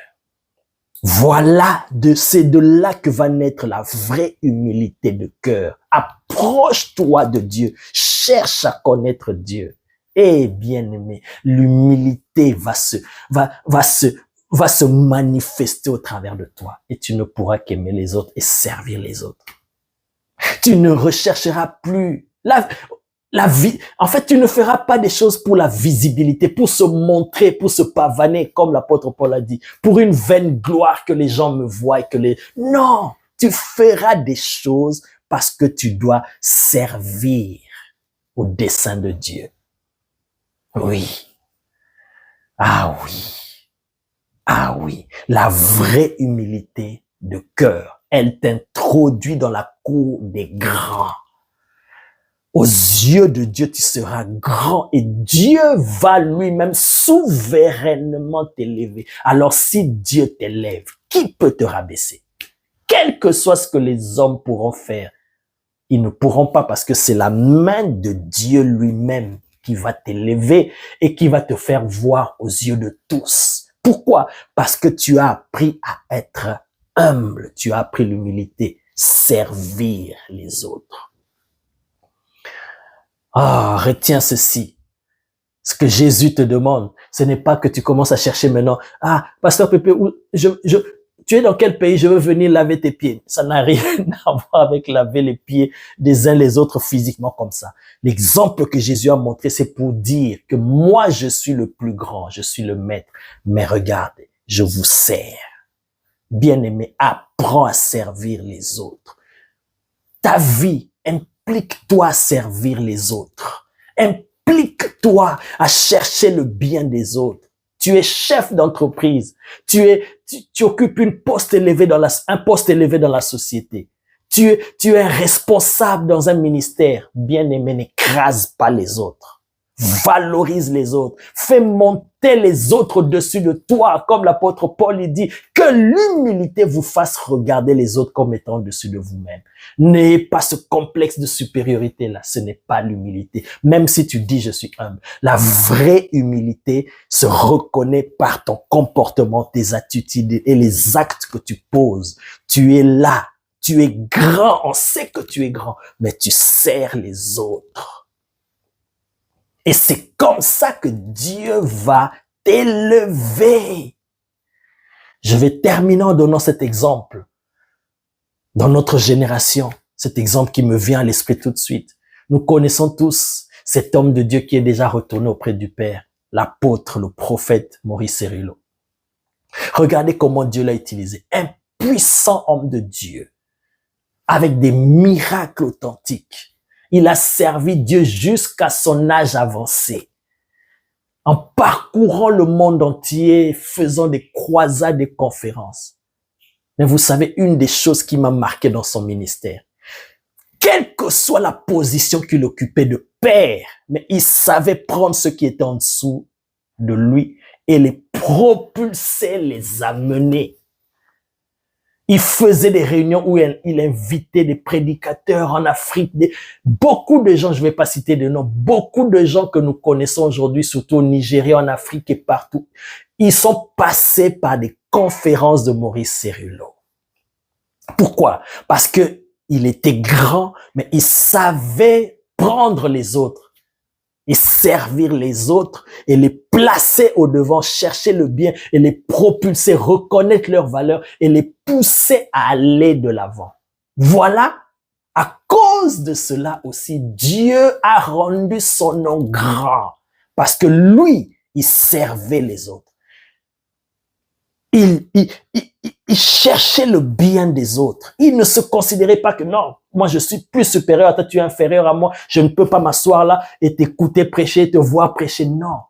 Voilà, c'est de là que va naître la vraie humilité de cœur. Approche-toi de Dieu, cherche à connaître Dieu. Et bien-aimé, l'humilité va se manifester au travers de toi. Et tu ne pourras qu'aimer les autres et servir les autres. Tu ne rechercheras plus la vie. En fait, tu ne feras pas des choses pour la visibilité, pour se montrer, pour se pavaner, comme l'apôtre Paul a dit, pour une vaine gloire que les gens me voient et que Non, tu feras des choses parce que tu dois servir au dessein de Dieu. Oui. Ah oui. Ah oui. La vraie humilité de cœur, elle t'introduit dans la cour des grands. Aux yeux de Dieu, tu seras grand et Dieu va lui-même souverainement t'élever. Alors si Dieu t'élève, qui peut te rabaisser? Quel que soit ce que les hommes pourront faire, ils ne pourront pas parce que c'est la main de Dieu lui-même qui va t'élever et qui va te faire voir aux yeux de tous. Pourquoi? Parce que tu as appris à être humble, tu as appris l'humilité, servir les autres. Retiens ceci. Ce que Jésus te demande, ce n'est pas que tu commences à chercher maintenant. Pasteur Pépé, tu es dans quel pays? Je veux venir laver tes pieds. Ça n'a rien à voir avec laver les pieds des uns les autres physiquement comme ça. L'exemple que Jésus a montré, c'est pour dire que moi, je suis le plus grand, je suis le maître. Mais regardez, je vous sers. Bien-aimé, apprends à servir les autres. Ta vie implique-toi à servir les autres. Implique-toi à chercher le bien des autres. Tu es chef d'entreprise. Tu occupes un poste élevé dans la société. Tu es responsable dans un ministère. Bien-aimé, n'écrase pas les autres. Valorise les autres. Fais monter les autres au-dessus de toi, comme l'apôtre Paul il dit, que l'humilité vous fasse regarder les autres comme étant au-dessus de vous-même. N'ayez pas ce complexe de supériorité-là. Ce n'est pas l'humilité. Même si tu dis je suis humble. La vraie humilité se reconnaît par ton comportement, tes attitudes et les actes que tu poses. Tu es là. Tu es grand. On sait que tu es grand, mais tu sers les autres. Et c'est comme ça que Dieu va t'élever. Je vais terminer en donnant cet exemple. Dans notre génération, cet exemple qui me vient à l'esprit tout de suite. Nous connaissons tous cet homme de Dieu qui est déjà retourné auprès du Père, l'apôtre, le prophète Maurice Cerullo. Regardez comment Dieu l'a utilisé. Un puissant homme de Dieu, avec des miracles authentiques. Il a servi Dieu jusqu'à son âge avancé. En parcourant le monde entier, faisant des croisades, des conférences. Mais vous savez, une des choses qui m'a marqué dans son ministère, quelle que soit la position qu'il occupait de père, mais il savait prendre ceux qui étaient en dessous de lui et les propulser, les amener. Il faisait des réunions où il invitait des prédicateurs en Afrique, beaucoup de gens, je ne vais pas citer de noms, beaucoup de gens que nous connaissons aujourd'hui, surtout au Nigeria, en Afrique et partout, ils sont passés par des conférences de Maurice Cerullo. Pourquoi? Parce que il était grand, mais il savait prendre les autres et servir les autres et les placer au devant, chercher le bien et les propulser, reconnaître leurs valeurs et les pousser à aller de l'avant. Voilà, à cause de cela aussi, Dieu a rendu son nom grand parce que lui, il servait les autres. Il cherchait le bien des autres. Il ne se considérait pas que non, moi je suis plus supérieur à toi, tu es inférieur à moi, je ne peux pas m'asseoir là et t'écouter prêcher, te voir prêcher. Non.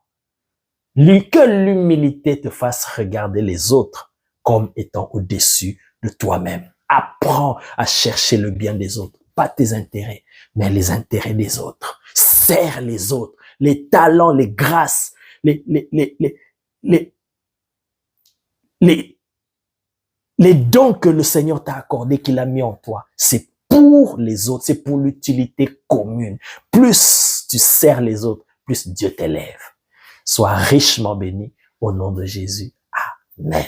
Que l'humilité te fasse regarder les autres comme étant au-dessus de toi-même. Apprends à chercher le bien des autres, pas tes intérêts, mais les intérêts des autres. Sers les autres, les talents, les grâces, les dons que le Seigneur t'a accordés, qu'il a mis en toi, c'est pour les autres, c'est pour l'utilité commune. Plus tu sers les autres, plus Dieu t'élève. Sois richement béni au nom de Jésus. Amen.